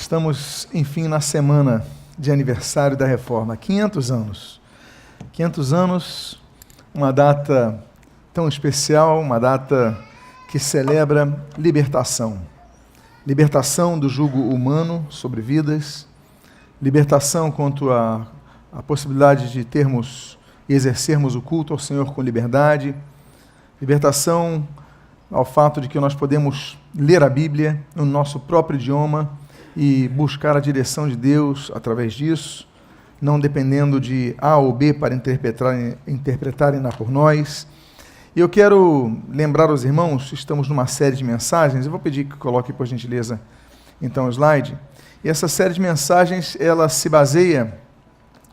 Estamos, enfim, na semana de aniversário da Reforma. 500 anos. 500 anos, uma data tão especial, uma data que celebra libertação. Libertação do jugo humano sobre vidas, libertação quanto à possibilidade de termos e exercermos o culto ao Senhor com liberdade, libertação ao fato de que nós podemos ler a Bíblia no nosso próprio idioma e buscar a direção de Deus através disso, não dependendo de A ou B para interpretarem por nós. E eu quero lembrar aos irmãos, estamos numa série de mensagens, eu vou pedir que coloque, por gentileza, então o slide. E essa série de mensagens, ela se baseia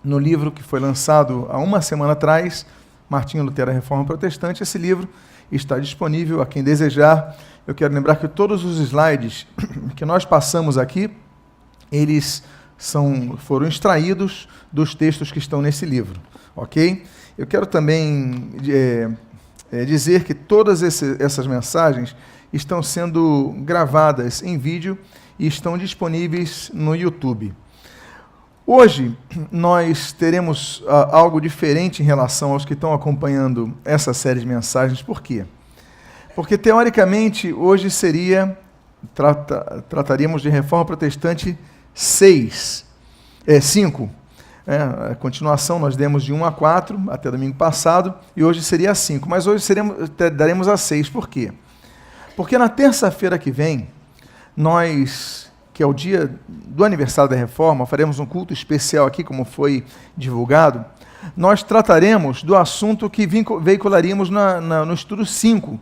no livro que foi lançado há uma semana atrás, Martinho Lutero, a Reforma Protestante. Esse livro está disponível a quem desejar. Eu quero lembrar que todos os slides que nós passamos aqui, eles foram extraídos dos textos que estão nesse livro, ok? Eu quero também dizer que todas essas mensagens estão sendo gravadas em vídeo e estão disponíveis no YouTube. Hoje, nós teremos algo diferente em relação aos que estão acompanhando essa série de mensagens. Por quê? Porque, teoricamente, hoje trataríamos de Reforma Protestante 5. A continuação nós demos de 1 a 4 até domingo passado, e hoje seria a 5. Mas hoje daremos a 6. Por quê? Porque na terça-feira que vem, nós, que é o dia do aniversário da Reforma, faremos um culto especial aqui, como foi divulgado. Nós trataremos do assunto que veicularíamos no estudo 5,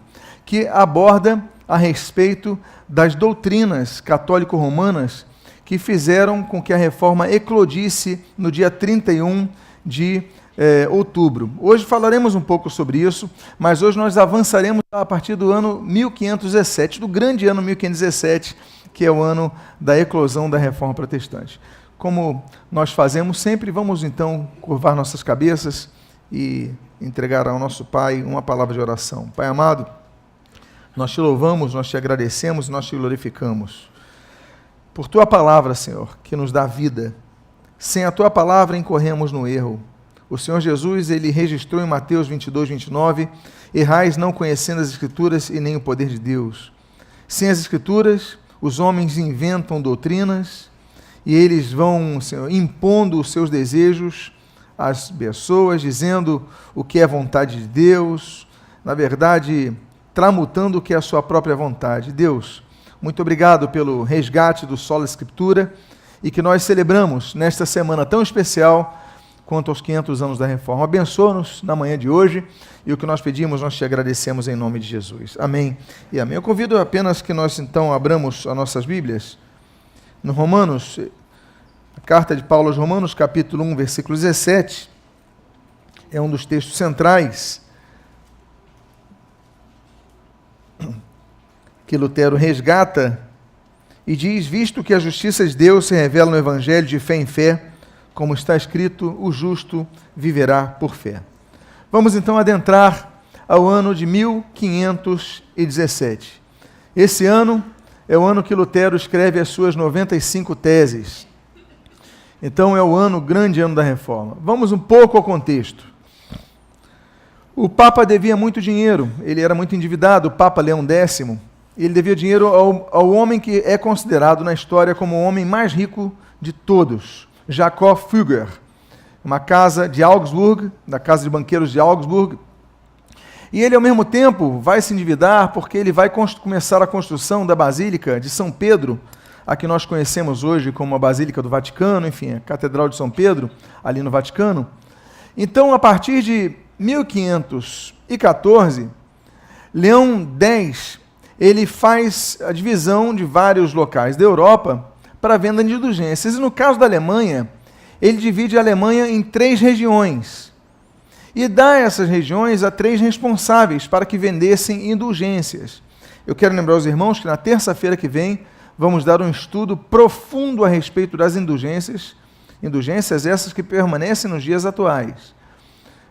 que aborda a respeito das doutrinas católico-romanas que fizeram com que a Reforma eclodisse no dia 31 de outubro. Hoje falaremos um pouco sobre isso, mas hoje nós avançaremos a partir do ano 1517, do grande ano 1517, que é o ano da eclosão da Reforma Protestante. Como nós fazemos sempre, vamos então curvar nossas cabeças e entregar ao nosso Pai uma palavra de oração. Pai amado, nós te louvamos, nós te agradecemos, nós te glorificamos por tua palavra, Senhor, que nos dá vida. Sem a tua palavra incorremos no erro. O Senhor Jesus, ele registrou em Mateus 22, 29, errais não conhecendo as Escrituras e nem o poder de Deus. Sem as Escrituras, os homens inventam doutrinas e eles vão, Senhor, impondo os seus desejos às pessoas, dizendo o que é vontade de Deus, na verdade, tramutando o que é a sua própria vontade. Deus, muito obrigado pelo resgate do Sola Escritura e que nós celebramos nesta semana tão especial quanto aos 500 anos da Reforma. Abençoa-nos na manhã de hoje e o que nós pedimos, nós te agradecemos em nome de Jesus. Amém e amém. Eu convido apenas que nós então abramos as nossas Bíblias no Romanos, a carta de Paulo aos Romanos, capítulo 1, versículo 17, é um dos textos centrais que Lutero resgata e diz: visto que a justiça de Deus se revela no Evangelho de fé em fé, como está escrito, o justo viverá por fé. Vamos então adentrar ao ano de 1517. Esse ano é o ano que Lutero escreve as suas 95 teses. Então é o grande ano da Reforma. Vamos um pouco ao contexto. O Papa devia muito dinheiro, ele era muito endividado, o Papa Leão X. Ele devia dinheiro ao homem que é considerado na história como o homem mais rico de todos, Jacob Fugger, uma casa de Augsburg, da casa de banqueiros de Augsburg. E ele, ao mesmo tempo, vai se endividar porque ele vai começar a construção da Basílica de São Pedro, a que nós conhecemos hoje como a Basílica do Vaticano, enfim, a Catedral de São Pedro, ali no Vaticano. Então, a partir de 1514, Leão X, ele faz a divisão de vários locais da Europa para a venda de indulgências. E no caso da Alemanha, ele divide a Alemanha em 3 regiões e dá essas regiões a 3 responsáveis para que vendessem indulgências. Eu quero lembrar aos irmãos que na terça-feira que vem vamos dar um estudo profundo a respeito das indulgências essas que permanecem nos dias atuais.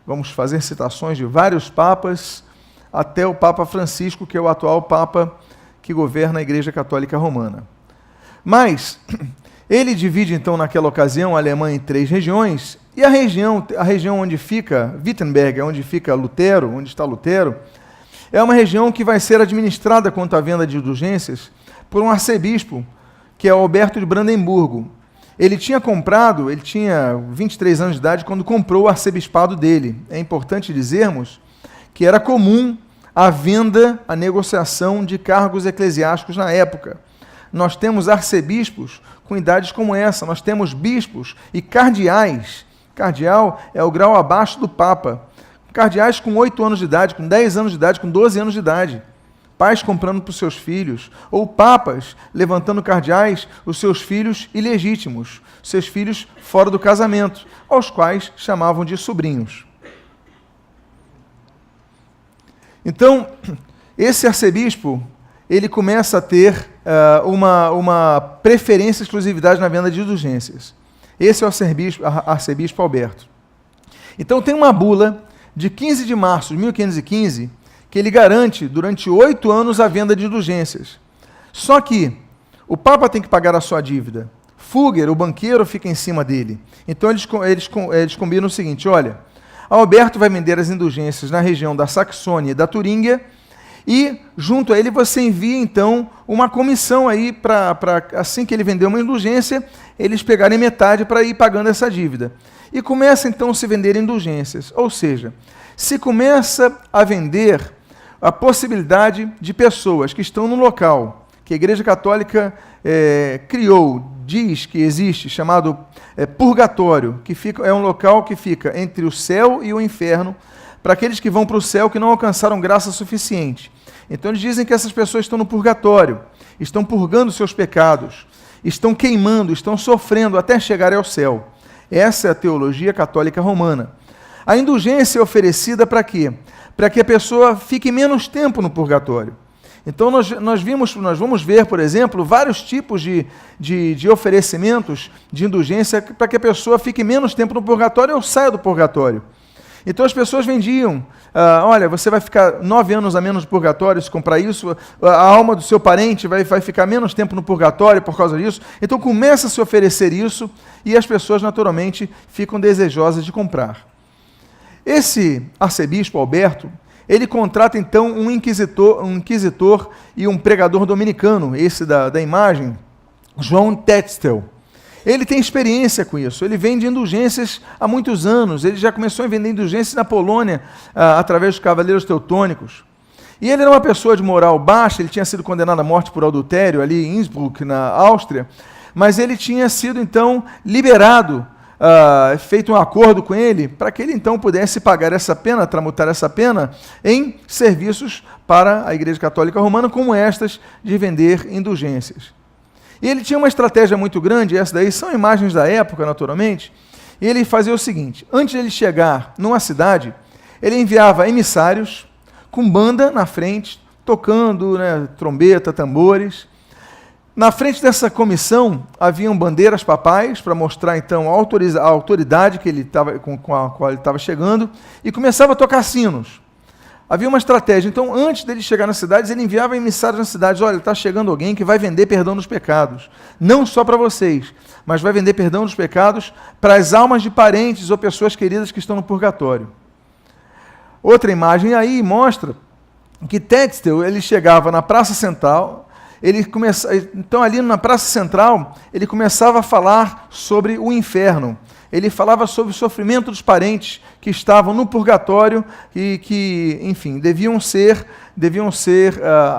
Vamos fazer citações de vários papas, até o Papa Francisco, que é o atual Papa que governa a Igreja Católica Romana. Mas Ele divide, então, naquela ocasião, a Alemanha em 3 regiões, e a região onde fica Wittenberg, onde fica Lutero, onde está Lutero, é uma região que vai ser administrada quanto à venda de indulgências por um arcebispo, que é Alberto de Brandemburgo. Ele tinha 23 anos de idade quando comprou o arcebispado dele. É importante dizermos que era comum a venda, a negociação de cargos eclesiásticos na época. Nós temos arcebispos com idades como essa, nós temos bispos e cardeais. Cardeal é o grau abaixo do Papa. Cardeais com 8 anos de idade, com 10 anos de idade, com 12 anos de idade. Pais comprando para os seus filhos, ou papas levantando cardeais, os seus filhos ilegítimos, seus filhos fora do casamento, aos quais chamavam de sobrinhos. Então, esse arcebispo, ele começa a ter uma preferência, exclusividade na venda de indulgências. Esse é o arcebispo Alberto. Então, tem uma bula de 15 de março de 1515, que ele garante, durante 8 anos, a venda de indulgências. Só que o Papa tem que pagar a sua dívida. Fugger, o banqueiro, fica em cima dele. Então eles combinam o seguinte: olha, Alberto vai vender as indulgências na região da Saxônia e da Turíngia, e junto a ele você envia, então, uma comissão aí para, assim que ele vender uma indulgência, eles pegarem metade para ir pagando essa dívida. E começa, então, a se vender indulgências. Ou seja, se começa a vender a possibilidade de pessoas que estão no local que a Igreja Católica diz que existe, chamado purgatório, que é um local que fica entre o céu e o inferno, para aqueles que vão para o céu que não alcançaram graça suficiente. Então eles dizem que essas pessoas estão no purgatório, estão purgando seus pecados, estão queimando, estão sofrendo até chegar ao céu. Essa é a teologia católica romana. A indulgência é oferecida para quê? Para que a pessoa fique menos tempo no purgatório. Então nós vamos ver, por exemplo, vários tipos de oferecimentos de indulgência para que a pessoa fique menos tempo no purgatório ou saia do purgatório. Então as pessoas vendiam, olha, você vai ficar 9 anos a menos no purgatório se comprar isso, a alma do seu parente vai ficar menos tempo no purgatório por causa disso. Então começa a se oferecer isso e as pessoas naturalmente ficam desejosas de comprar. Esse arcebispo Alberto, ele contrata então um inquisitor e um pregador dominicano, esse da imagem, João Tetzel. Ele tem experiência com isso, ele vende indulgências há muitos anos, ele já começou a vender indulgências na Polônia, através dos cavaleiros teutônicos. E ele era uma pessoa de moral baixa, ele tinha sido condenado à morte por adultério ali em Innsbruck, na Áustria, mas ele tinha sido então liberado, feito um acordo com ele, para que ele então pudesse pagar essa pena, tramutar essa pena em serviços para a Igreja Católica Romana, como estas de vender indulgências. E ele tinha uma estratégia muito grande, essa daí são imagens da época, naturalmente, e ele fazia o seguinte: antes de ele chegar numa cidade, ele enviava emissários com banda na frente, tocando, trombeta, tambores. Na frente dessa comissão, haviam bandeiras papais para mostrar, então, a autoridade que com a qual ele estava chegando, e começava a tocar sinos. Havia uma estratégia. Então, antes dele chegar nas cidades, ele enviava emissários nas cidades. Olha, está chegando alguém que vai vender perdão dos pecados. Não só para vocês, mas vai vender perdão dos pecados para as almas de parentes ou pessoas queridas que estão no purgatório. Outra imagem aí mostra que Tetzel, ele chegava na Praça Central. Então, ali na Praça Central, ele começava a falar sobre o inferno. Ele falava sobre o sofrimento dos parentes que estavam no purgatório e que, enfim, deviam ser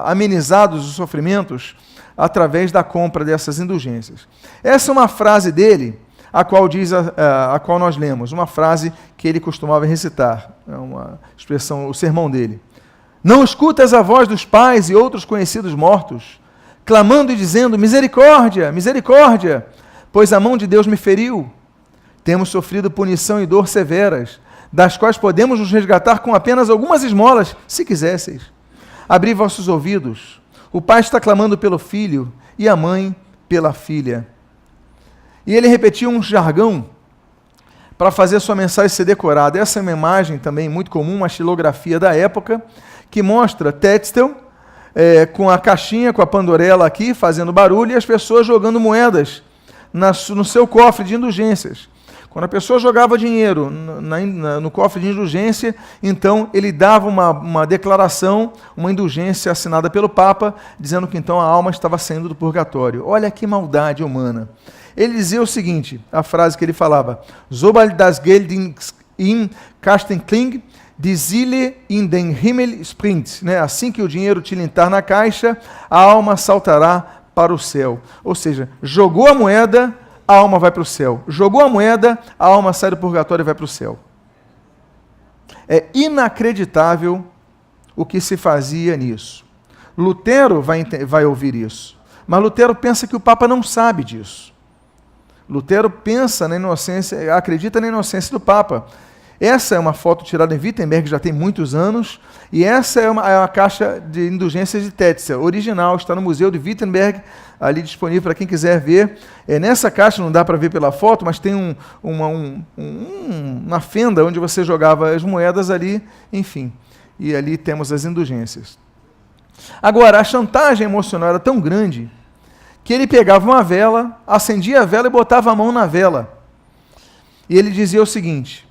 amenizados os sofrimentos através da compra dessas indulgências. Essa é uma frase dele, a qual nós lemos, uma frase que ele costumava recitar, é uma expressão, o sermão dele. Não escutas a voz dos pais e outros conhecidos mortos, clamando e dizendo, misericórdia, misericórdia, pois a mão de Deus me feriu. Temos sofrido punição e dor severas, das quais podemos nos resgatar com apenas algumas esmolas, se quisesseis. Abri vossos ouvidos. O pai está clamando pelo filho e a mãe pela filha. E ele repetia um jargão para fazer sua mensagem ser decorada. Essa é uma imagem também muito comum, uma xilografia da época, que mostra Tetzel com a caixinha, com a pandorela aqui, fazendo barulho, e as pessoas jogando moedas no seu cofre de indulgências. Quando a pessoa jogava dinheiro no cofre de indulgência, então ele dava uma declaração, uma indulgência assinada pelo Papa, dizendo que então a alma estava saindo do purgatório. Olha que maldade humana. Ele dizia o seguinte, a frase que ele falava, Sobald das Geld in Kasten klingt, die Seele in den Himmel springt. Né? Assim que o dinheiro tilintar na caixa, a alma saltará para o céu. Ou seja, jogou a moeda, a alma vai para o céu. Jogou a moeda, a alma sai do purgatório e vai para o céu. É inacreditável o que se fazia nisso. Lutero vai ouvir isso. Mas Lutero pensa que o Papa não sabe disso. Lutero pensa na inocência, acredita na inocência do Papa. Essa é uma foto tirada em Wittenberg, já tem muitos anos, e essa é uma caixa de indulgências de Tetzel, original, está no Museu de Wittenberg, ali disponível para quem quiser ver. Nessa caixa, não dá para ver pela foto, mas tem uma fenda onde você jogava as moedas ali, enfim, e ali temos as indulgências. Agora, a chantagem emocional era tão grande que ele pegava uma vela, acendia a vela e botava a mão na vela. E ele dizia o seguinte: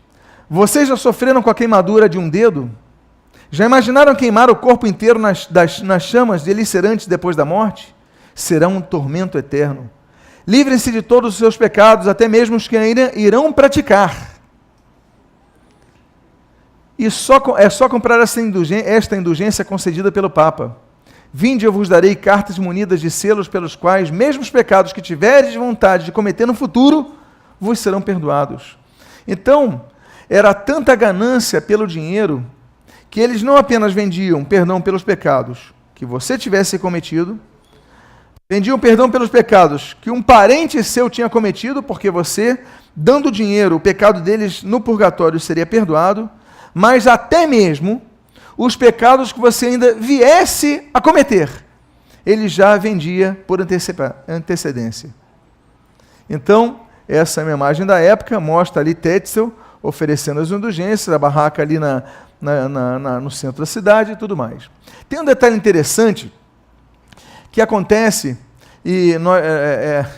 vocês já sofreram com a queimadura de um dedo? Já imaginaram queimar o corpo inteiro nas chamas deliciantes depois da morte? Será um tormento eterno. Livrem-se de todos os seus pecados, até mesmo os que ainda irão praticar. E é só comprar esta indulgência concedida pelo Papa. Vinde, eu vos darei cartas munidas de selos pelos quais, mesmo os pecados que tiveres vontade de cometer no futuro, vos serão perdoados. Então, era tanta ganância pelo dinheiro, que eles não apenas vendiam perdão pelos pecados que você tivesse cometido, vendiam perdão pelos pecados que um parente seu tinha cometido, porque você, dando dinheiro, o pecado deles no purgatório seria perdoado, mas até mesmo os pecados que você ainda viesse a cometer, ele já vendia por antecedência. Então, essa é uma imagem da época, mostra ali Tetzel oferecendo as indulgências, a barraca ali no centro da cidade e tudo mais. Tem um detalhe interessante que acontece, e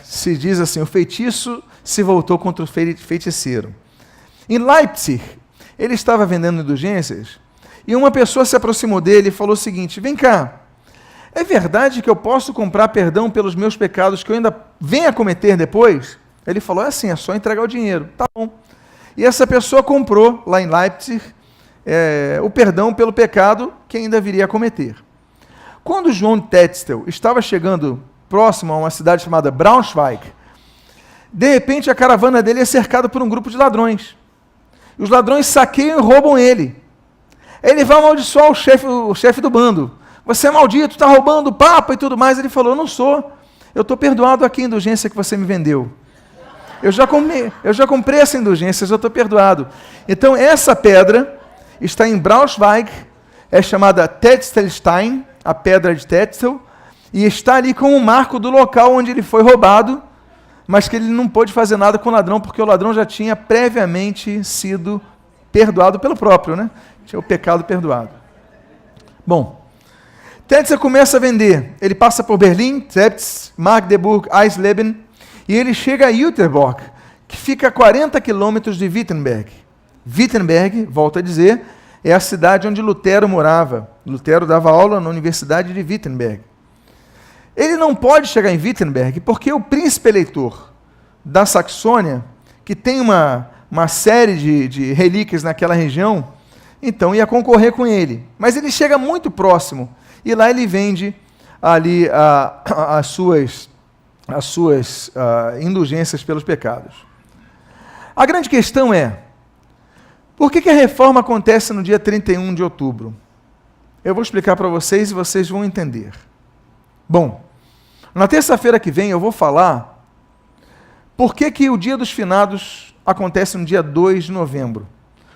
se diz assim, o feitiço se voltou contra o feiticeiro. Em Leipzig, ele estava vendendo indulgências, e uma pessoa se aproximou dele e falou o seguinte: vem cá, é verdade que eu posso comprar perdão pelos meus pecados que eu ainda venha a cometer depois? Ele falou, é assim, é só entregar o dinheiro. Tá bom. E essa pessoa comprou, lá em Leipzig, o perdão pelo pecado que ainda viria a cometer. Quando João Tetzel estava chegando próximo a uma cidade chamada Braunschweig, de repente a caravana dele é cercada por um grupo de ladrões. E os ladrões saqueiam e roubam ele. Ele vai amaldiçoar o chefe do bando. Você é maldito, está roubando o Papa e tudo mais. Ele falou, eu não sou. Eu estou perdoado aqui a indulgência que você me vendeu. Eu já comprei essa indulgência, eu estou perdoado. Então, essa pedra está em Braunschweig, é chamada Tetzelstein, a pedra de Tetzel, e está ali como um marco do local onde ele foi roubado, mas que ele não pôde fazer nada com o ladrão, porque o ladrão já tinha previamente sido perdoado pelo próprio, né? Tinha o pecado perdoado. Bom, Tetzel começa a vender. Ele passa por Berlim, Trebs, Magdeburg, Eisleben, e ele chega a Jüterbock, que fica a 40 quilômetros de Wittenberg. Wittenberg, volto a dizer, é a cidade onde Lutero morava. Lutero dava aula na Universidade de Wittenberg. Ele não pode chegar em Wittenberg porque o príncipe eleitor da Saxônia, que tem uma série de relíquias naquela região, então ia concorrer com ele. Mas ele chega muito próximo e lá ele vende ali as suas indulgências pelos pecados. A grande questão é, por que a reforma acontece no dia 31 de outubro? Eu vou explicar para vocês e vocês vão entender. Bom, na terça-feira que vem eu vou falar por que o Dia dos Finados acontece no dia 2 de novembro.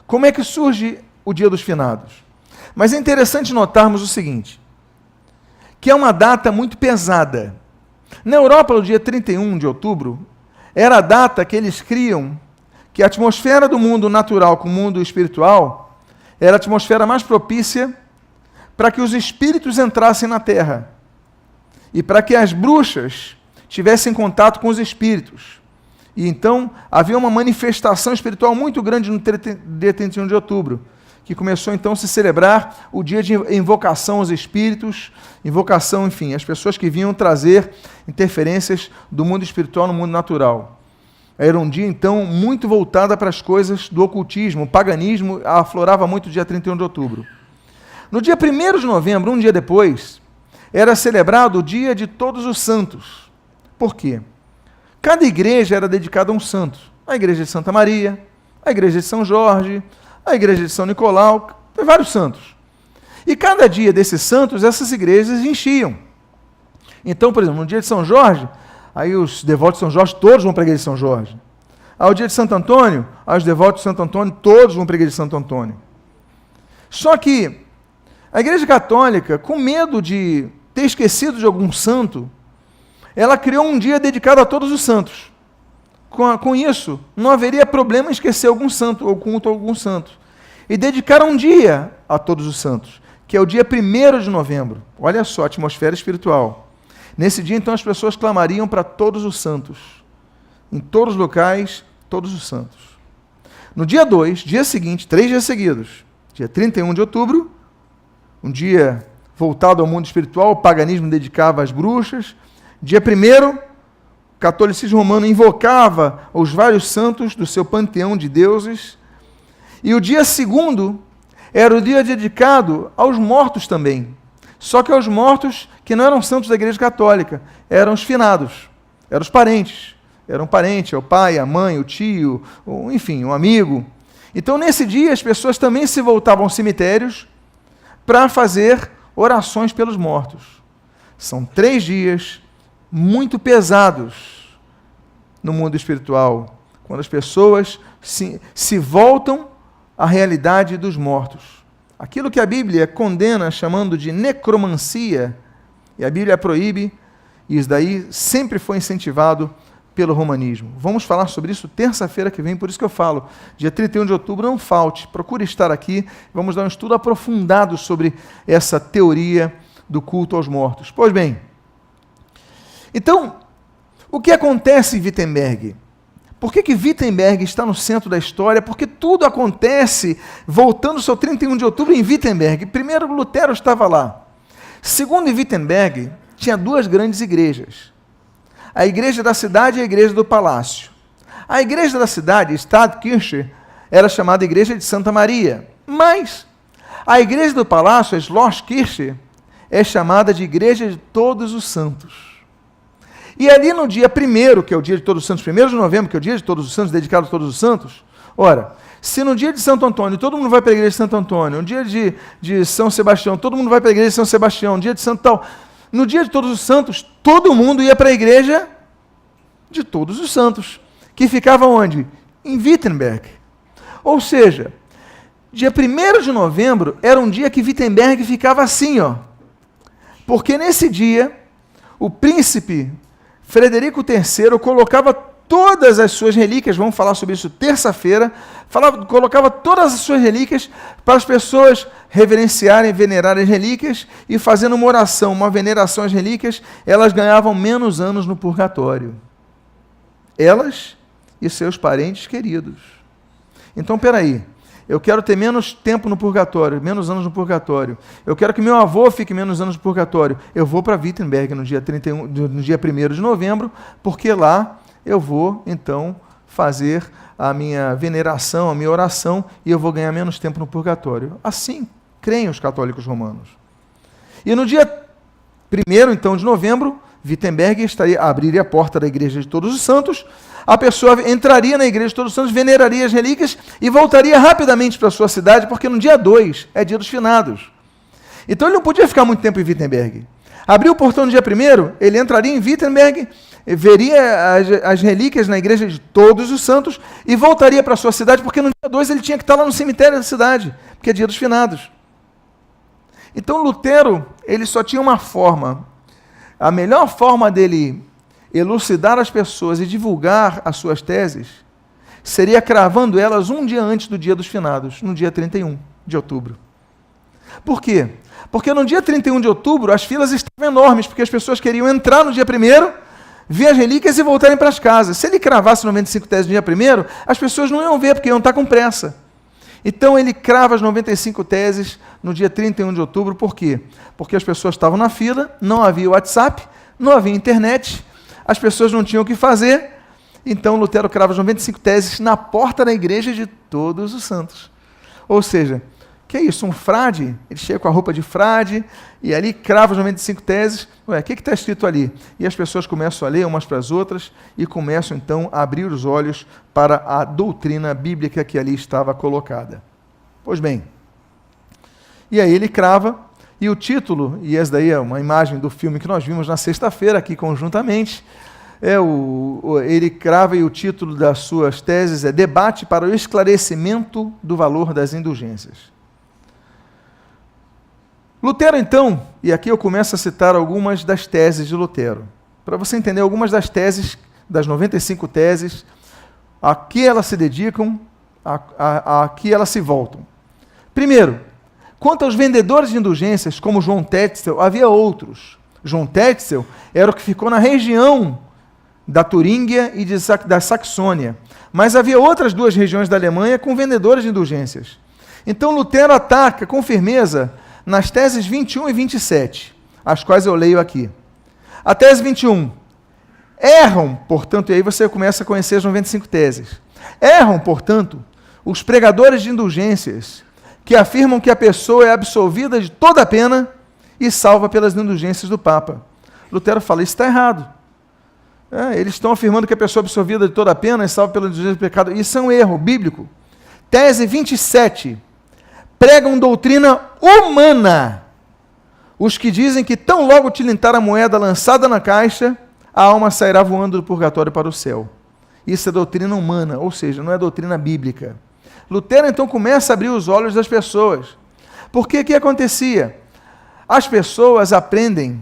Como é que surge o Dia dos Finados? Mas é interessante notarmos o seguinte, que é uma data muito pesada. Na Europa, no dia 31 de outubro, era a data que eles criam que a atmosfera do mundo natural com o mundo espiritual era a atmosfera mais propícia para que os espíritos entrassem na Terra e para que as bruxas tivessem contato com os espíritos. E então havia uma manifestação espiritual muito grande no dia 31 de outubro, que começou então a se celebrar o dia de invocação aos espíritos, invocação, enfim, as pessoas que vinham trazer interferências do mundo espiritual no mundo natural. Era um dia, então, muito voltado para as coisas do ocultismo, o paganismo aflorava muito o dia 31 de outubro. No dia 1º de novembro, um dia depois, era celebrado o dia de Todos os Santos. Por quê? Cada igreja era dedicada a um santo. A igreja de Santa Maria, a igreja de São Jorge, a igreja de São Nicolau, tem vários santos. E cada dia desses santos, essas igrejas enchiam. Então, por exemplo, no dia de São Jorge, aí os devotos de São Jorge todos vão para a igreja de São Jorge. Ao dia de Santo Antônio, aí os devotos de Santo Antônio todos vão para a igreja de Santo Antônio. Só que a igreja católica, com medo de ter esquecido de algum santo, ela criou um dia dedicado a todos os santos. Com isso, não haveria problema em esquecer algum santo ou culto a algum santo. E dedicaram um dia a todos os santos, que é o dia 1º de novembro. Olha só, a atmosfera espiritual. Nesse dia, então, as pessoas clamariam para todos os santos. Em todos os locais, todos os santos. No dia 2, dia seguinte, 3 dias seguidos, dia 31 de outubro, um dia voltado ao mundo espiritual, o paganismo dedicava às bruxas. Dia 1º, o catolicismo romano invocava os vários santos do seu panteão de deuses. E o dia 2º era o dia dedicado aos mortos também. Só que aos mortos que não eram santos da Igreja Católica, eram os finados, eram os parentes. Era um parente, é o pai, a mãe, o tio, enfim, um amigo. Então, nesse dia, as pessoas também se voltavam aos cemitérios para fazer orações pelos mortos. São 3 dias muito pesados no mundo espiritual, quando as pessoas se voltam à realidade dos mortos. Aquilo que a Bíblia condena chamando de necromancia, e a Bíblia proíbe, e isso daí sempre foi incentivado pelo romanismo. Vamos falar sobre isso terça-feira que vem, por isso que eu falo, dia 31 de outubro, não falte, procure estar aqui, vamos dar um estudo aprofundado sobre essa teoria do culto aos mortos. Pois bem, então, o que acontece em Wittenberg? Por que Wittenberg está no centro da história? Porque tudo acontece voltando ao seu 31 de outubro em Wittenberg. Primeiro, Lutero estava lá. Segundo, em Wittenberg, tinha 2 grandes igrejas. A igreja da cidade e a igreja do palácio. A igreja da cidade, Stadtkirche, era chamada igreja de Santa Maria. Mas a igreja do palácio, a Schlosskirche, é chamada de igreja de Todos os Santos. E ali no dia 1º, que é o dia de Todos os Santos, 1º de novembro, que é o dia de Todos os Santos, dedicado a Todos os Santos, ora, se no dia de Santo Antônio todo mundo vai para a igreja de Santo Antônio, no dia de São Sebastião todo mundo vai para a igreja de São Sebastião, no dia de Santo tal, no dia de Todos os Santos, todo mundo ia para a igreja de Todos os Santos, que ficava onde? Em Wittenberg. Ou seja, dia 1º de novembro era um dia que Wittenberg ficava assim, ó, porque nesse dia o príncipe Frederico III colocava todas as suas relíquias, vamos falar sobre isso terça-feira, colocava todas as suas relíquias para as pessoas reverenciarem, venerarem as relíquias e fazendo uma oração, uma veneração às relíquias, elas ganhavam menos anos no purgatório. Elas e seus parentes queridos. Então, peraí, eu quero ter menos tempo no purgatório, menos anos no purgatório. Eu quero que meu avô fique menos anos no purgatório. Eu vou para Wittenberg no dia 1º de novembro, porque lá eu vou, então, fazer a minha veneração, a minha oração, e eu vou ganhar menos tempo no purgatório. Assim creem os católicos romanos. E no dia 1º, então, de novembro, Wittenberg abriria a porta da igreja de Todos os Santos, a pessoa entraria na igreja de Todos os Santos, veneraria as relíquias e voltaria rapidamente para a sua cidade, porque no dia 2 é dia dos finados. Então ele não podia ficar muito tempo em Wittenberg. Abriu o portão no dia 1º, ele entraria em Wittenberg, veria as relíquias na igreja de Todos os Santos e voltaria para a sua cidade, porque no dia 2 ele tinha que estar lá no cemitério da cidade, porque é dia dos finados. Então Lutero, ele só tinha uma forma. A melhor forma dele elucidar as pessoas e divulgar as suas teses seria cravando elas um dia antes do dia dos finados, no dia 31 de outubro. Por quê? Porque no dia 31 de outubro as filas estavam enormes, porque as pessoas queriam entrar no dia 1º, ver as relíquias e voltarem para as casas. Se ele cravasse 95 teses no dia 1º, as pessoas não iam ver, porque iam estar com pressa. Então ele crava as 95 teses no dia 31 de outubro, por quê? Porque as pessoas estavam na fila, não havia WhatsApp, não havia internet, as pessoas não tinham o que fazer, então Lutero crava as 95 teses na porta da igreja de Todos os Santos. Ou seja, que é isso? Um frade? Ele chega com a roupa de frade e ali crava as 95 teses. Ué, o que está escrito ali? E as pessoas começam a ler umas para as outras e começam então a abrir os olhos para a doutrina bíblica que ali estava colocada. Pois bem, e aí ele crava, e o título, e essa daí é uma imagem do filme que nós vimos na sexta-feira aqui conjuntamente, ele crava e o título das suas teses é Debate para o Esclarecimento do Valor das Indulgências. Lutero, então, e aqui eu começo a citar algumas das teses de Lutero, para você entender algumas das teses, das 95 teses, a que elas se dedicam, a que elas se voltam. Primeiro, quanto aos vendedores de indulgências, como João Tetzel, havia outros. João Tetzel era o que ficou na região da Turíngia e da Saxônia, mas havia outras duas regiões da Alemanha com vendedores de indulgências. Então Lutero ataca com firmeza nas teses 21 e 27, as quais eu leio aqui. A tese 21. Erram, portanto, e aí você começa a conhecer as 95 teses. Erram, portanto, os pregadores de indulgências que afirmam que a pessoa é absolvida de toda a pena e salva pelas indulgências do Papa. Lutero fala, isso está errado. Eles estão afirmando que a pessoa é absolvida de toda a pena e salva pelas indulgências do pecado. Isso é um erro bíblico. Tese 27. Pregam doutrina humana. Os que dizem que tão logo tilintar a moeda lançada na caixa, a alma sairá voando do purgatório para o céu. Isso é doutrina humana, ou seja, não é doutrina bíblica. Lutero, então, começa a abrir os olhos das pessoas. Porque o que acontecia? As pessoas aprendem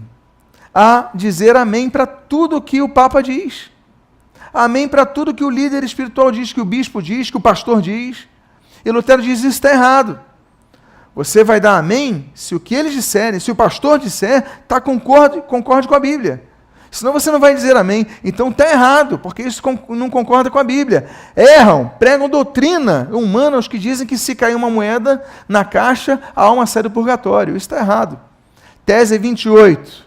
a dizer amém para tudo que o Papa diz. Amém para tudo que o líder espiritual diz, que o bispo diz, que o pastor diz. E Lutero diz, isso está errado. Você vai dar amém se o que eles disserem, se o pastor disser, concorde com a Bíblia. Senão você não vai dizer amém. Então está errado, porque isso não concorda com a Bíblia. Erram, pregam doutrina humana os que dizem que se cair uma moeda na caixa, a alma sai do purgatório. Isso está errado. Tese 28.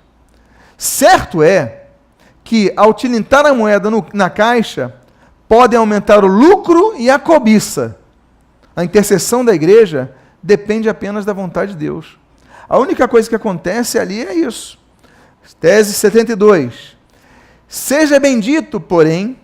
Certo é que, ao tilintar a moeda na caixa, podem aumentar o lucro e a cobiça. A intercessão da igreja depende apenas da vontade de Deus. A única coisa que acontece ali é isso. Tese 72. Seja bendito, porém,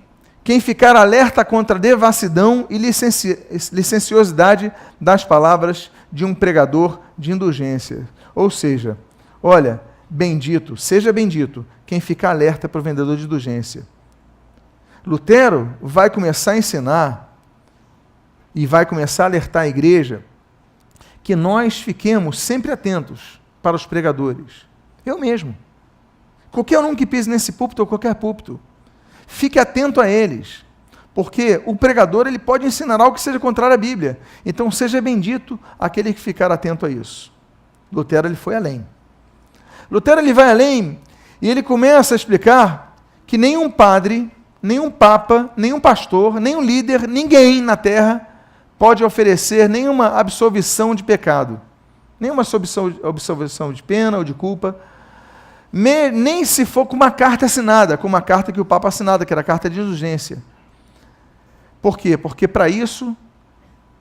quem ficar alerta contra a devassidão e licenciosidade das palavras de um pregador de indulgência. Ou seja, olha, bendito, seja bendito quem ficar alerta para o vendedor de indulgência. Lutero vai começar a ensinar e vai começar a alertar a igreja que nós fiquemos sempre atentos para os pregadores. Eu mesmo. Qualquer um que pise nesse púlpito ou qualquer púlpito, fique atento a eles, porque o pregador ele pode ensinar algo que seja contrário à Bíblia. Então seja bendito aquele que ficar atento a isso. Lutero ele foi além. Lutero ele vai além e ele começa a explicar que nenhum padre, nenhum papa, nenhum pastor, nenhum líder, ninguém na terra pode oferecer nenhuma absolvição de pecado, nenhuma absolvição de pena ou de culpa, nem se for com uma carta assinada, com uma carta que o Papa assinada, que era a carta de indulgência. Por quê? Porque para isso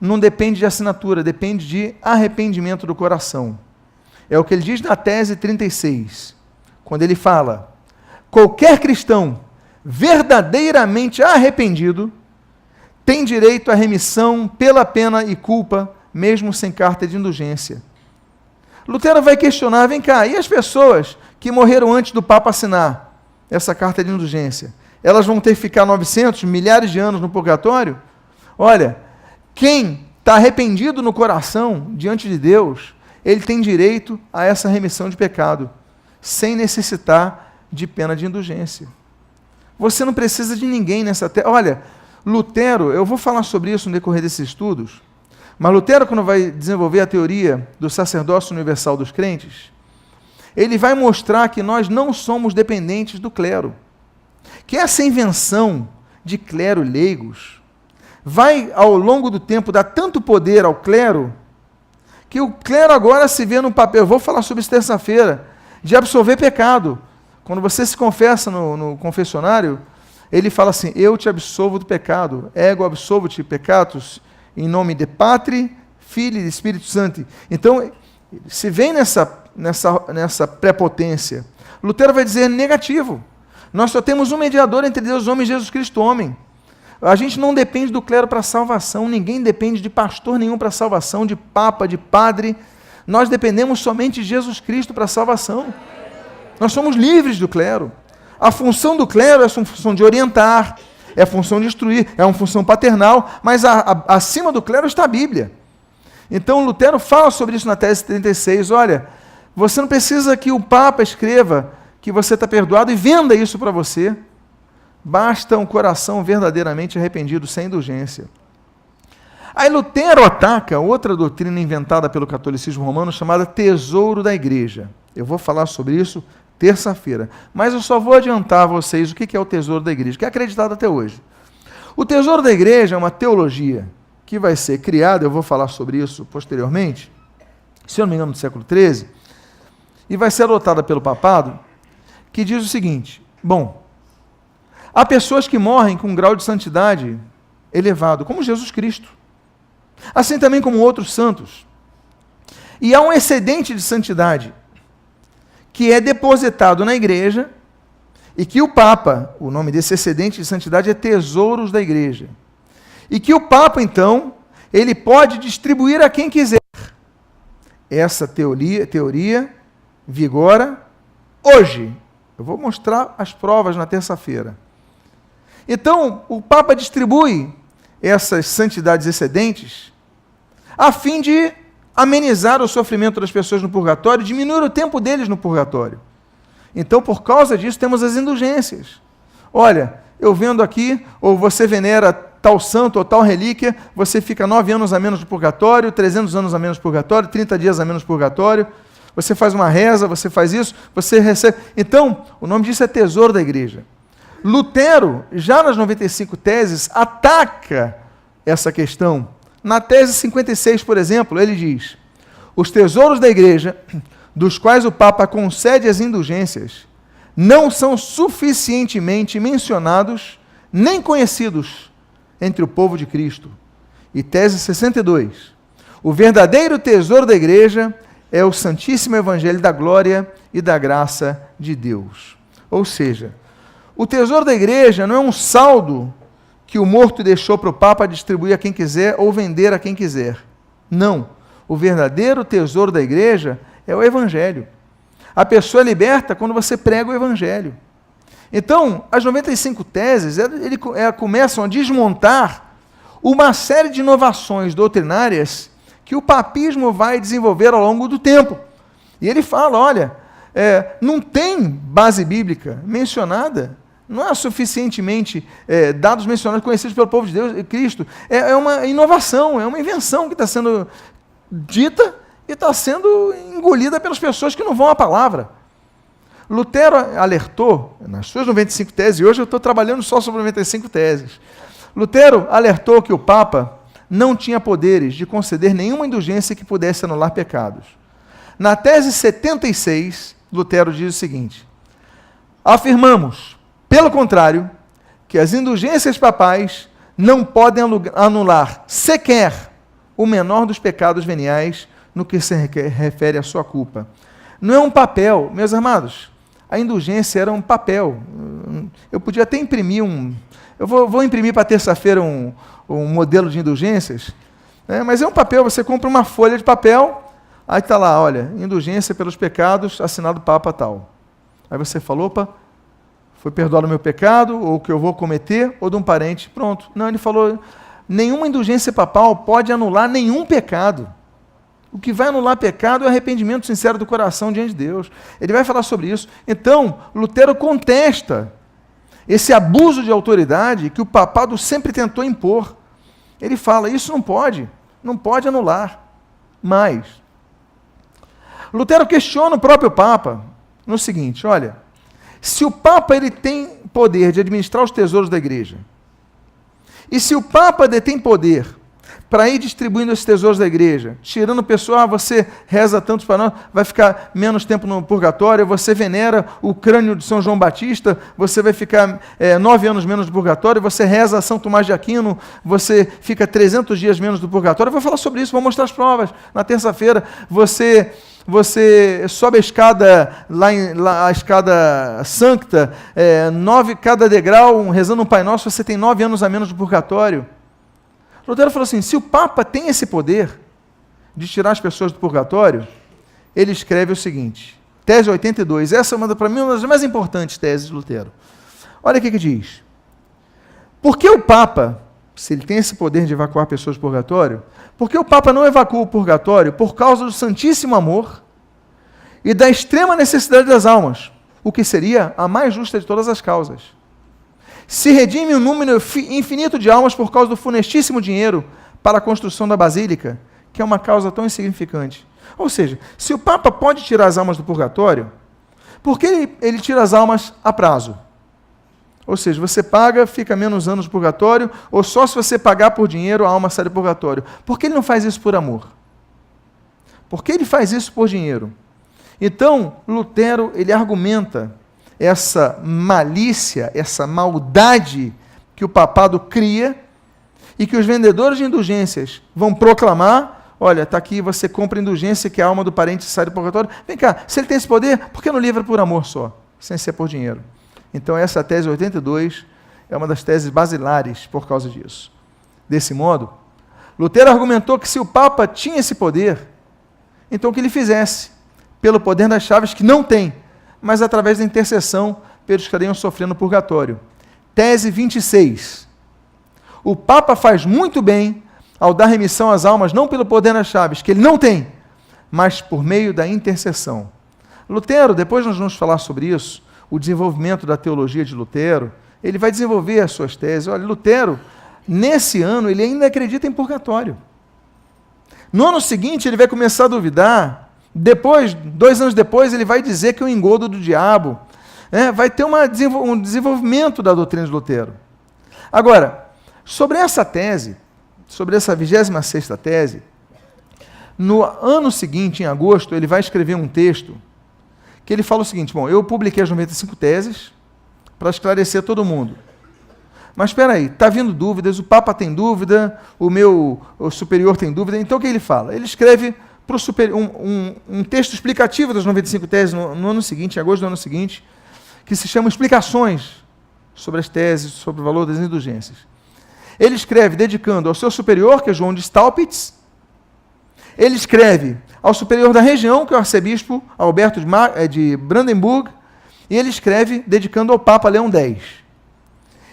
não depende de assinatura, depende de arrependimento do coração. É o que ele diz na tese 36, quando ele fala, qualquer cristão verdadeiramente arrependido tem direito à remissão pela pena e culpa, mesmo sem carta de indulgência. Lutero vai questionar, vem cá, e as pessoas que morreram antes do Papa assinar essa carta de indulgência? Elas vão ter que ficar 900, milhares de anos no purgatório? Olha, quem está arrependido no coração diante de Deus, ele tem direito a essa remissão de pecado, sem necessitar de pena de indulgência. Você não precisa de ninguém nessa terra. Olha, Lutero, eu vou falar sobre isso no decorrer desses estudos, mas Lutero, quando vai desenvolver a teoria do sacerdócio universal dos crentes, ele vai mostrar que nós não somos dependentes do clero. que essa invenção de clero e leigos vai, ao longo do tempo, dar tanto poder ao clero, que o clero agora se vê no papel, eu vou falar sobre isso terça-feira, de absolver pecado. Quando você se confessa no confessionário, ele fala assim, eu te absolvo do pecado, ego absolvo-te peccatus, em nome de Patri, Filho e Espírito Santo. Então, se vem nessa prepotência, Lutero vai dizer negativo. Nós só temos um mediador entre Deus e o homem, Jesus Cristo, homem. A gente não depende do clero para a salvação, ninguém depende de pastor nenhum para a salvação, de papa, de padre. Nós dependemos somente de Jesus Cristo para a salvação. Nós somos livres do clero. A função do clero é a função de orientar, é a função de instruir, é uma função paternal, mas acima do clero está a Bíblia. Então Lutero fala sobre isso na tese 36, olha, você não precisa que o Papa escreva que você está perdoado e venda isso para você. Basta um coração verdadeiramente arrependido, sem indulgência. Aí Lutero ataca outra doutrina inventada pelo catolicismo romano chamada tesouro da igreja. Eu vou falar sobre isso terça-feira, mas eu só vou adiantar a vocês o que é o tesouro da igreja, que é acreditado até hoje. O tesouro da igreja é uma teologia que vai ser criada, eu vou falar sobre isso posteriormente, se eu não me engano, no século XIII, e vai ser adotada pelo papado, que diz o seguinte, bom, há pessoas que morrem com um grau de santidade elevado, como Jesus Cristo, assim também como outros santos, e há um excedente de santidade, que é depositado na igreja, e que o Papa, o nome desse excedente de santidade é tesouros da igreja, e que o Papa, então, ele pode distribuir a quem quiser. Essa teoria vigora hoje. Eu vou mostrar as provas na terça-feira. Então, o Papa distribui essas santidades excedentes a fim de amenizar o sofrimento das pessoas no purgatório, diminuir o tempo deles no purgatório. Então, por causa disso, temos as indulgências. Olha, eu vendo aqui, ou você venera tal santo ou tal relíquia, você fica 9 anos a menos no purgatório, 300 anos a menos no purgatório, 30 dias a menos no purgatório, você faz uma reza, você faz isso, você recebe. Então, o nome disso é tesouro da igreja. Lutero, já nas 95 teses, ataca essa questão. Na tese 56, por exemplo, ele diz, os tesouros da igreja, dos quais o Papa concede as indulgências, não são suficientemente mencionados nem conhecidos entre o povo de Cristo. E tese 62, o verdadeiro tesouro da igreja é o Santíssimo Evangelho da Glória e da Graça de Deus. Ou seja, o tesouro da igreja não é um saldo que o morto deixou para o Papa distribuir a quem quiser ou vender a quem quiser. Não. O verdadeiro tesouro da igreja é o Evangelho. A pessoa é liberta quando você prega o Evangelho. Então, as 95 teses começam a desmontar uma série de inovações doutrinárias que o papismo vai desenvolver ao longo do tempo. E ele fala, olha, não tem base bíblica mencionada, não é suficientemente dados mencionados, conhecidos pelo povo de Deus, Cristo. É uma inovação, é uma invenção que está sendo dita e está sendo engolida pelas pessoas que não vão à palavra. Lutero alertou, nas suas 95 teses, e hoje eu estou trabalhando só sobre 95 teses, Lutero alertou que o Papa não tinha poderes de conceder nenhuma indulgência que pudesse anular pecados. Na tese 76, Lutero diz o seguinte, afirmamos, pelo contrário, que as indulgências papais não podem anular sequer o menor dos pecados veniais no que se refere à sua culpa. Não é um papel, meus amados, a indulgência era um papel. Eu podia até imprimir eu vou imprimir para terça-feira um modelo de indulgências, mas é um papel, você compra uma folha de papel, aí está lá, olha, indulgência pelos pecados, assinado Papa tal. Aí você falou, opa, foi perdoado o meu pecado, ou o que eu vou cometer, ou de um parente, pronto. Não, ele falou, nenhuma indulgência papal pode anular nenhum pecado. O que vai anular pecado é o arrependimento sincero do coração diante de Deus. Ele vai falar sobre isso. Então, Lutero contesta esse abuso de autoridade que o papado sempre tentou impor. Ele fala, isso não pode anular. Mas, Lutero questiona o próprio Papa no seguinte, olha, se o Papa ele tem poder de administrar os tesouros da igreja, e se o Papa detém poder para ir distribuindo esses tesouros da igreja, tirando o pessoal, você reza tanto para nós, vai ficar menos tempo no purgatório, você venera o crânio de São João Batista, você vai ficar 9 anos menos no purgatório, você reza São Tomás de Aquino, você fica 300 dias menos do purgatório. Eu vou falar sobre isso, vou mostrar as provas. Na terça-feira, você sobe a escada, a escada sancta, 9 cada degrau, rezando um Pai Nosso, você tem 9 anos a menos do purgatório. Lutero falou assim, se o Papa tem esse poder de tirar as pessoas do purgatório, ele escreve o seguinte, tese 82, essa é para mim uma das mais importantes teses de Lutero. Olha o que diz. Por que o Papa, se ele tem esse poder de evacuar pessoas do purgatório, por que o Papa não evacua o purgatório? Por causa do santíssimo amor e da extrema necessidade das almas, o que seria a mais justa de todas as causas. Se redime um número infinito de almas por causa do funestíssimo dinheiro para a construção da basílica, que é uma causa tão insignificante. Ou seja, se o Papa pode tirar as almas do purgatório, por que ele tira as almas a prazo? Ou seja, você paga, fica menos anos no purgatório, ou só se você pagar por dinheiro a alma sai do purgatório. Por que ele não faz isso por amor? Por que ele faz isso por dinheiro? Então, Lutero, ele argumenta essa malícia, essa maldade que o papado cria e que os vendedores de indulgências vão proclamar, olha, está aqui, você compra indulgência que a alma do parente sai do purgatório. Vem cá, se ele tem esse poder, por que não livra por amor só, sem ser por dinheiro? Então essa tese 82 é uma das teses basilares por causa disso. Desse modo, Lutero argumentou que se o Papa tinha esse poder, então que ele fizesse, pelo poder das chaves que não tem, mas através da intercessão pelos que estariam sofrendo purgatório. Tese 26. O Papa faz muito bem ao dar remissão às almas, não pelo poder das chaves, que ele não tem, mas por meio da intercessão. Lutero, depois nós vamos falar sobre isso, o desenvolvimento da teologia de Lutero, ele vai desenvolver as suas teses. Olha, Lutero, nesse ano, ele ainda acredita em purgatório. No ano seguinte, ele vai começar a duvidar. Depois, 2 anos depois, ele vai dizer que é um engodo do diabo. Vai ter um desenvolvimento da doutrina de Lutero. Agora, sobre essa tese, sobre essa 26ª tese, no ano seguinte, em agosto, ele vai escrever um texto que ele fala o seguinte, bom, eu publiquei as 95 teses para esclarecer todo mundo. Mas espera aí, está vindo dúvidas, o Papa tem dúvida, o superior tem dúvida, então o que ele fala? Ele escreve um texto explicativo das 95 teses no ano seguinte, em agosto do ano seguinte, que se chama Explicações sobre as teses, sobre o valor das indulgências. Ele escreve dedicando ao seu superior, que é João de Staupitz, ele escreve ao superior da região, que é o arcebispo Alberto de Brandenburg, e ele escreve dedicando ao Papa Leão X.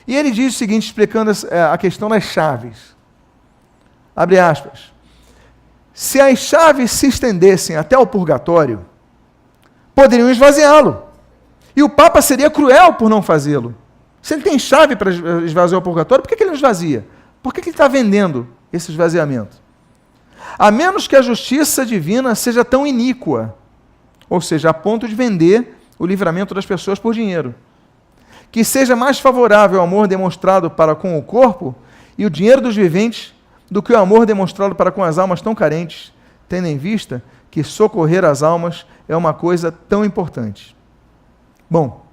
E ele diz o seguinte, explicando a questão das chaves. Abre aspas. Se as chaves se estendessem até o purgatório, poderiam esvaziá-lo. E o Papa seria cruel por não fazê-lo. Se ele tem chave para esvaziar o purgatório, por que ele não esvazia? Por que ele está vendendo esse esvaziamento? A menos que a justiça divina seja tão iníqua, ou seja, a ponto de vender o livramento das pessoas por dinheiro, que seja mais favorável ao amor demonstrado para com o corpo e o dinheiro dos viventes do que o amor demonstrado para com as almas tão carentes, tendo em vista que socorrer as almas é uma coisa tão importante. Bom,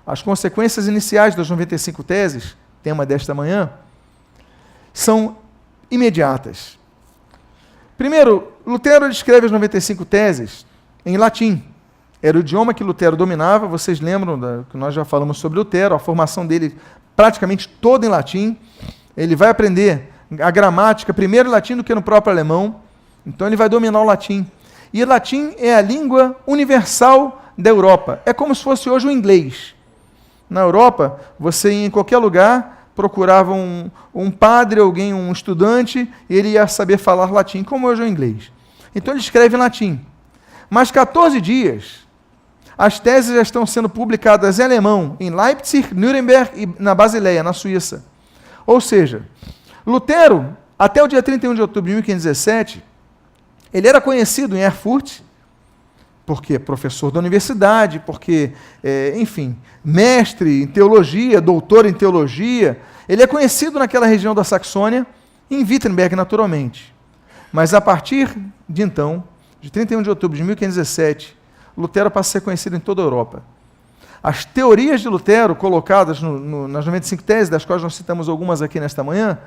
as consequências iniciais das 95 teses, tema desta manhã, são imediatas. Primeiro, Lutero escreve as 95 teses em latim. Era o idioma que Lutero dominava, vocês lembram que nós já falamos sobre Lutero, a formação dele praticamente toda em latim. Ele vai aprender a gramática, primeiro em latim do que no próprio alemão, então ele vai dominar o latim. E o latim é a língua universal da Europa. É como se fosse hoje o inglês. Na Europa, você ia em qualquer lugar, procurava um padre, alguém, um estudante, e ele ia saber falar latim, como hoje é o inglês. Então ele escreve em latim. Mas 14 dias, as teses já estão sendo publicadas em alemão, em Leipzig, Nuremberg e na Basileia, na Suíça. Ou seja, Lutero, até o dia 31 de outubro de 1517, ele era conhecido em Erfurt porque professor da universidade, porque, enfim, mestre em teologia, doutor em teologia. Ele é conhecido naquela região da Saxônia, em Wittenberg, naturalmente. Mas a partir de então, de 31 de outubro de 1517, Lutero passa a ser conhecido em toda a Europa. As teorias de Lutero, colocadas nas 95 teses, das quais nós citamos algumas aqui nesta manhã,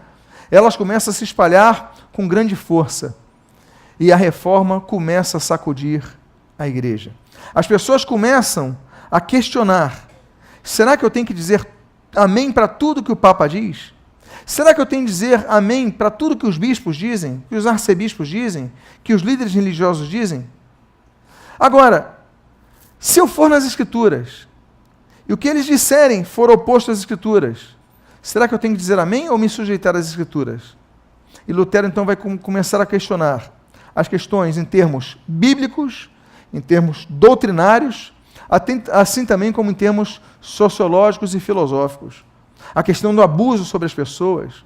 elas começam a se espalhar com grande força. E a reforma começa a sacudir a igreja. As pessoas começam a questionar: será que eu tenho que dizer amém para tudo que o Papa diz? Será que eu tenho que dizer amém para tudo que os bispos dizem, que os arcebispos dizem, que os líderes religiosos dizem? Agora, se eu for nas Escrituras, e o que eles disserem for oposto às Escrituras, será que eu tenho que dizer amém ou me sujeitar às Escrituras? E Lutero então vai começar a questionar as questões em termos bíblicos, em termos doutrinários, assim também como em termos sociológicos e filosóficos. A questão do abuso sobre as pessoas.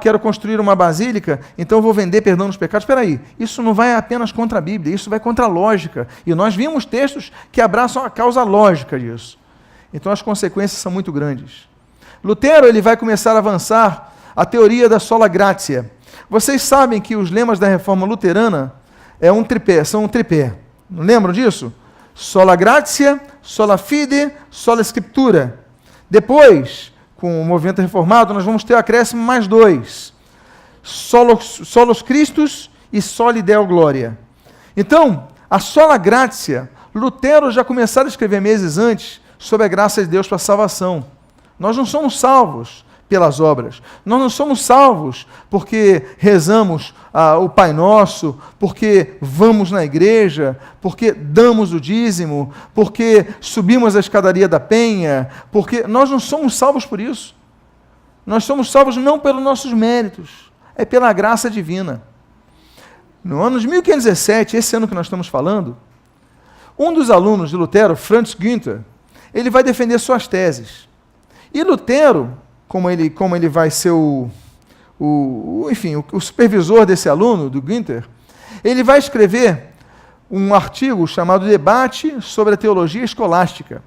Quero construir uma basílica, então vou vender perdão nos pecados. Espera aí, isso não vai apenas contra a Bíblia, isso vai contra a lógica. E nós vimos textos que abraçam a causa lógica disso. Então as consequências são muito grandes. Lutero ele vai começar a avançar a teoria da sola gratia. Vocês sabem que os lemas da reforma luterana são um tripé. Não lembram disso? Sola gratia, sola fide, sola scriptura. Depois, com o movimento reformado, nós vamos ter o acréscimo mais 2. Solos Christus e soli Deo gloria. Então, a sola gratia, Lutero já começara a escrever meses antes sobre a graça de Deus para a salvação. Nós não somos salvos pelas obras. Nós não somos salvos porque rezamos o Pai Nosso, porque vamos na igreja, porque damos o dízimo, porque subimos a escadaria da penha, porque nós não somos salvos por isso. Nós somos salvos não pelos nossos méritos, é pela graça divina. No ano de 1517, esse ano que nós estamos falando, um dos alunos de Lutero, Franz Günther, ele vai defender suas teses. E Lutero, como ele vai ser o supervisor desse aluno, do Günther, ele vai escrever um artigo chamado Debate sobre a Teologia Escolástica.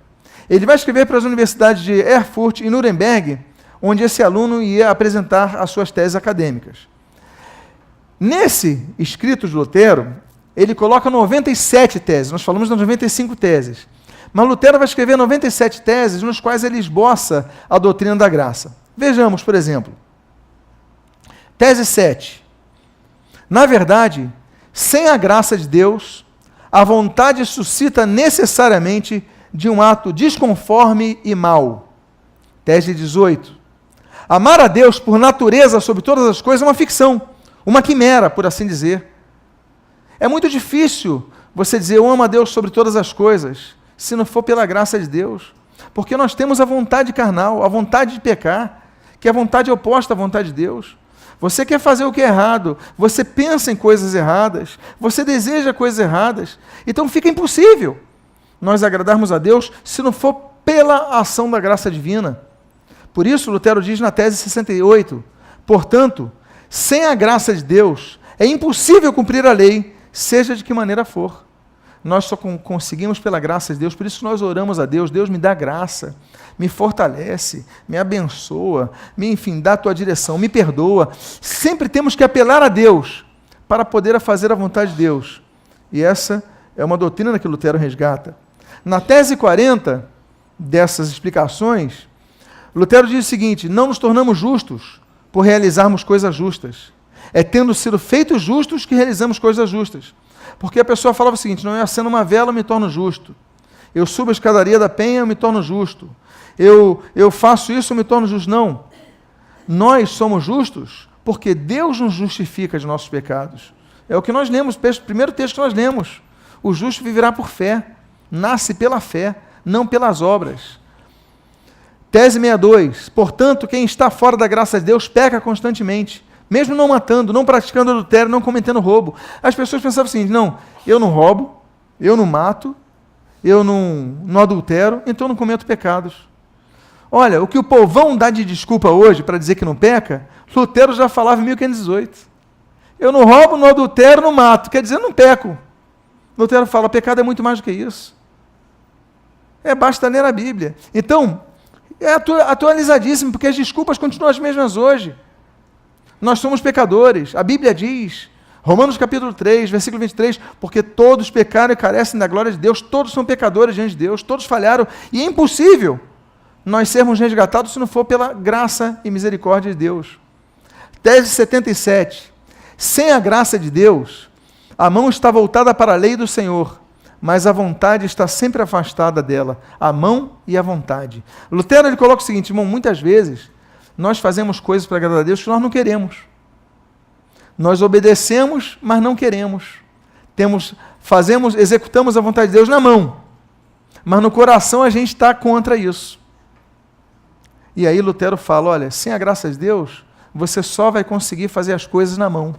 Ele vai escrever para as universidades de Erfurt e Nuremberg, onde esse aluno ia apresentar as suas teses acadêmicas. Nesse escrito de Lutero, ele coloca 97 teses, nós falamos das 95 teses. Mas Lutero vai escrever 97 teses, nos quais ele esboça a doutrina da graça. Vejamos, por exemplo. Tese 7. Na verdade, sem a graça de Deus, a vontade suscita necessariamente de um ato desconforme e mau. Tese 18. Amar a Deus por natureza sobre todas as coisas é uma ficção, uma quimera, por assim dizer. É muito difícil você dizer eu amo a Deus sobre todas as coisas, se não for pela graça de Deus. Porque nós temos a vontade carnal, a vontade de pecar, que é a vontade oposta à vontade de Deus. Você quer fazer o que é errado, você pensa em coisas erradas, você deseja coisas erradas, então fica impossível nós agradarmos a Deus se não for pela ação da graça divina. Por isso, Lutero diz na tese 68, portanto, sem a graça de Deus, é impossível cumprir a lei, seja de que maneira for. Nós só conseguimos pela graça de Deus, por isso nós oramos a Deus, Deus me dá graça, me fortalece, me abençoa, dá a tua direção, me perdoa. Sempre temos que apelar a Deus para poder fazer a vontade de Deus. E essa é uma doutrina que Lutero resgata. Na tese 40 dessas explicações, Lutero diz o seguinte: não nos tornamos justos por realizarmos coisas justas. É tendo sido feitos justos que realizamos coisas justas. Porque a pessoa falava o seguinte: não, eu acendo uma vela, eu me torno justo. Eu subo a escadaria da penha, eu me torno justo. Eu faço isso, eu me torno justo. Não. Nós somos justos porque Deus nos justifica de nossos pecados. É o que nós lemos, o primeiro texto que nós lemos. O justo viverá por fé. Nasce pela fé, não pelas obras. Tese 62. Portanto, quem está fora da graça de Deus peca constantemente. Mesmo não matando, não praticando adultério, não cometendo roubo. As pessoas pensavam assim: não, eu não roubo, eu não mato, eu não adultero, então não cometo pecados. Olha, o que o povão dá de desculpa hoje para dizer que não peca, Lutero já falava em 1518. Eu não roubo, não adultero, não mato, quer dizer, não peco. Lutero fala, pecado é muito mais do que isso. Basta ler a Bíblia. Então, é atualizadíssimo, porque as desculpas continuam as mesmas hoje. Nós somos pecadores. A Bíblia diz, Romanos capítulo 3, versículo 23, porque todos pecaram e carecem da glória de Deus, todos são pecadores diante de Deus, todos falharam, e é impossível nós sermos resgatados se não for pela graça e misericórdia de Deus. Tese 77. Sem a graça de Deus, a mão está voltada para a lei do Senhor, mas a vontade está sempre afastada dela. A mão e a vontade. Lutero ele coloca o seguinte, irmão, muitas vezes nós fazemos coisas para agradar a Deus que nós não queremos. Nós obedecemos, mas não queremos. Executamos a vontade de Deus na mão, mas no coração a gente está contra isso. E aí Lutero fala, olha, sem a graça de Deus, você só vai conseguir fazer as coisas na mão.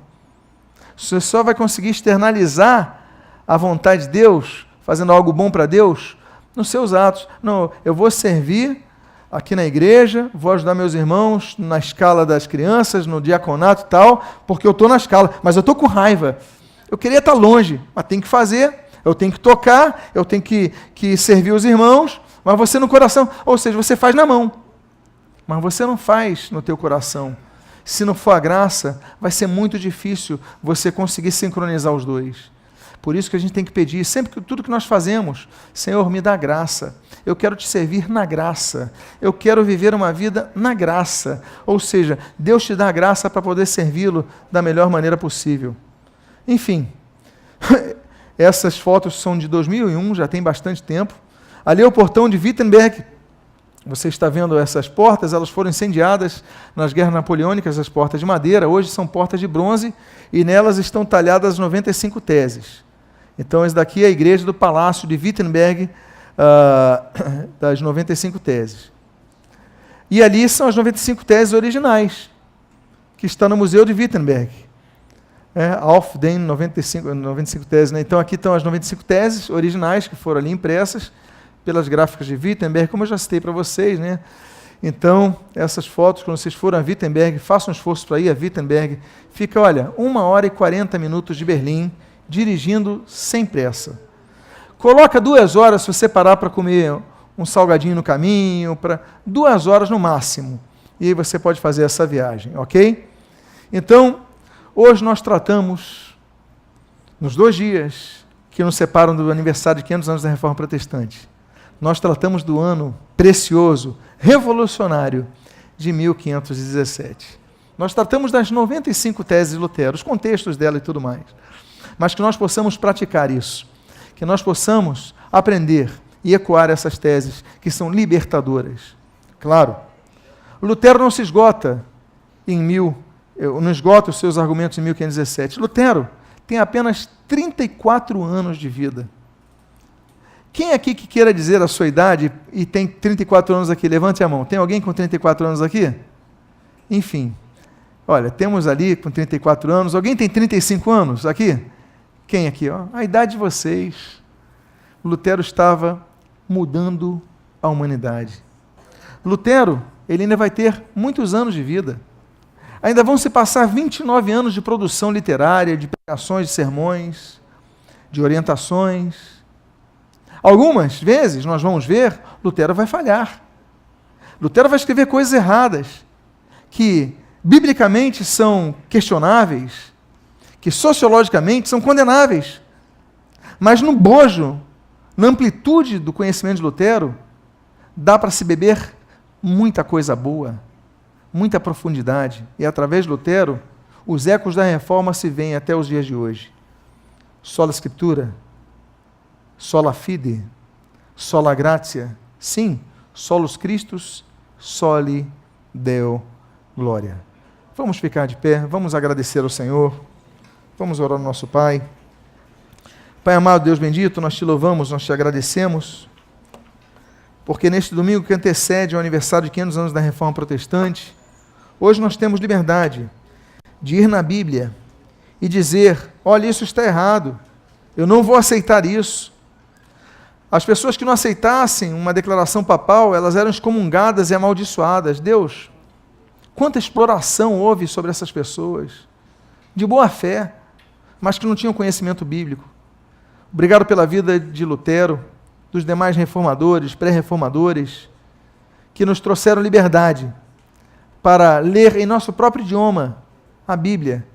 Você só vai conseguir externalizar a vontade de Deus, fazendo algo bom para Deus, nos seus atos. Não, eu vou servir aqui na igreja, vou ajudar meus irmãos na escala das crianças, no diaconato e tal, porque eu estou na escala, mas eu estou com raiva. Eu queria estar longe, mas tem que fazer, eu tenho que tocar, eu tenho que servir os irmãos, mas você no coração, ou seja, você faz na mão, mas você não faz no teu coração. Se não for a graça, vai ser muito difícil você conseguir sincronizar os dois. Por isso que a gente tem que pedir, sempre que tudo que nós fazemos, Senhor, me dá graça. Eu quero te servir na graça. Eu quero viver uma vida na graça. Ou seja, Deus te dá a graça para poder servi-lo da melhor maneira possível. Enfim, essas fotos são de 2001, já tem bastante tempo. Ali é o portão de Wittenberg. Você está vendo essas portas, elas foram incendiadas nas guerras napoleônicas, as portas de madeira, hoje são portas de bronze, e nelas estão talhadas 95 teses. Então, essa daqui é a igreja do Palácio de Wittenberg, das 95 teses. E ali são as 95 teses originais, que estão no Museu de Wittenberg. Auf den 95 teses. Né? Então, aqui estão as 95 teses originais, que foram ali impressas, pelas gráficas de Wittenberg, como eu já citei para vocês, né? Então, essas fotos, quando vocês forem a Wittenberg, façam um esforço para ir a Wittenberg. Fica, olha, 1h40 de Berlim, dirigindo sem pressa. Coloca 2 horas se você parar para comer um salgadinho no caminho, para 2 horas no máximo. E aí você pode fazer essa viagem, ok? Então, hoje nós tratamos, nos 2 dias que nos separam do aniversário de 500 anos da Reforma Protestante, nós tratamos do ano precioso, revolucionário, de 1517. Nós tratamos das 95 teses de Lutero, os contextos dela e tudo mais. Mas que nós possamos praticar isso, que nós possamos aprender e ecoar essas teses que são libertadoras. Claro, Lutero não se esgota não esgota os seus argumentos em 1517. Lutero tem apenas 34 anos de vida. Quem aqui que queira dizer a sua idade e tem 34 anos aqui? Levante a mão. Tem alguém com 34 anos aqui? Enfim. Olha, temos ali com 34 anos. Alguém tem 35 anos aqui? Quem aqui? Ó, a idade de vocês. Lutero estava mudando a humanidade. Lutero, ele ainda vai ter muitos anos de vida. Ainda vão se passar 29 anos de produção literária, de pregações, de sermões, de orientações. Algumas vezes, nós vamos ver, Lutero vai falhar. Lutero vai escrever coisas erradas, que biblicamente são questionáveis, que sociologicamente são condenáveis. Mas no bojo, na amplitude do conhecimento de Lutero, dá para se beber muita coisa boa, muita profundidade. E através de Lutero, os ecos da Reforma se veem até os dias de hoje. Sola Scriptura, sola fide, sola gratia, sim, solus Christus, soli Deo gloria. Vamos ficar de pé, vamos agradecer ao Senhor, vamos orar ao nosso Pai. Pai amado, Deus bendito, nós te louvamos, nós te agradecemos, porque neste domingo que antecede o aniversário de 500 anos da Reforma Protestante, hoje nós temos liberdade de ir na Bíblia e dizer, olha, isso está errado, eu não vou aceitar isso. As pessoas que não aceitassem uma declaração papal, elas eram excomungadas e amaldiçoadas. Deus, quanta exploração houve sobre essas pessoas, de boa fé, mas que não tinham conhecimento bíblico. Obrigado pela vida de Lutero, dos demais reformadores, pré-reformadores, que nos trouxeram liberdade para ler em nosso próprio idioma a Bíblia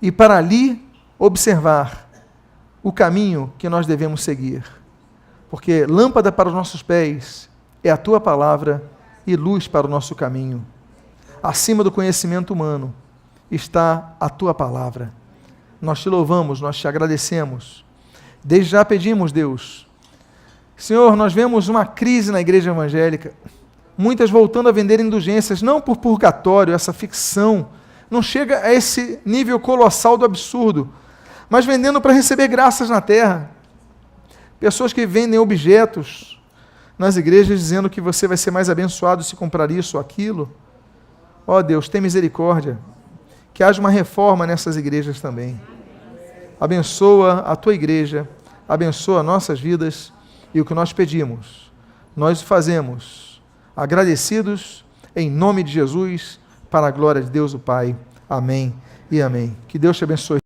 e para ali observar o caminho que nós devemos seguir. Porque lâmpada para os nossos pés é a tua palavra e luz para o nosso caminho. Acima do conhecimento humano está a tua palavra. Nós te louvamos, nós te agradecemos. Desde já pedimos, Deus, Senhor, nós vemos uma crise na igreja evangélica, muitas voltando a vender indulgências, não por purgatório, essa ficção, não chega a esse nível colossal do absurdo, mas vendendo para receber graças na terra. Pessoas que vendem objetos nas igrejas dizendo que você vai ser mais abençoado se comprar isso ou aquilo. Ó Deus, tem misericórdia, que haja uma reforma nessas igrejas também. Abençoa a tua igreja, abençoa nossas vidas e o que nós pedimos, nós o fazemos, agradecidos em nome de Jesus, para a glória de Deus o Pai. Amém e amém. Que Deus te abençoe.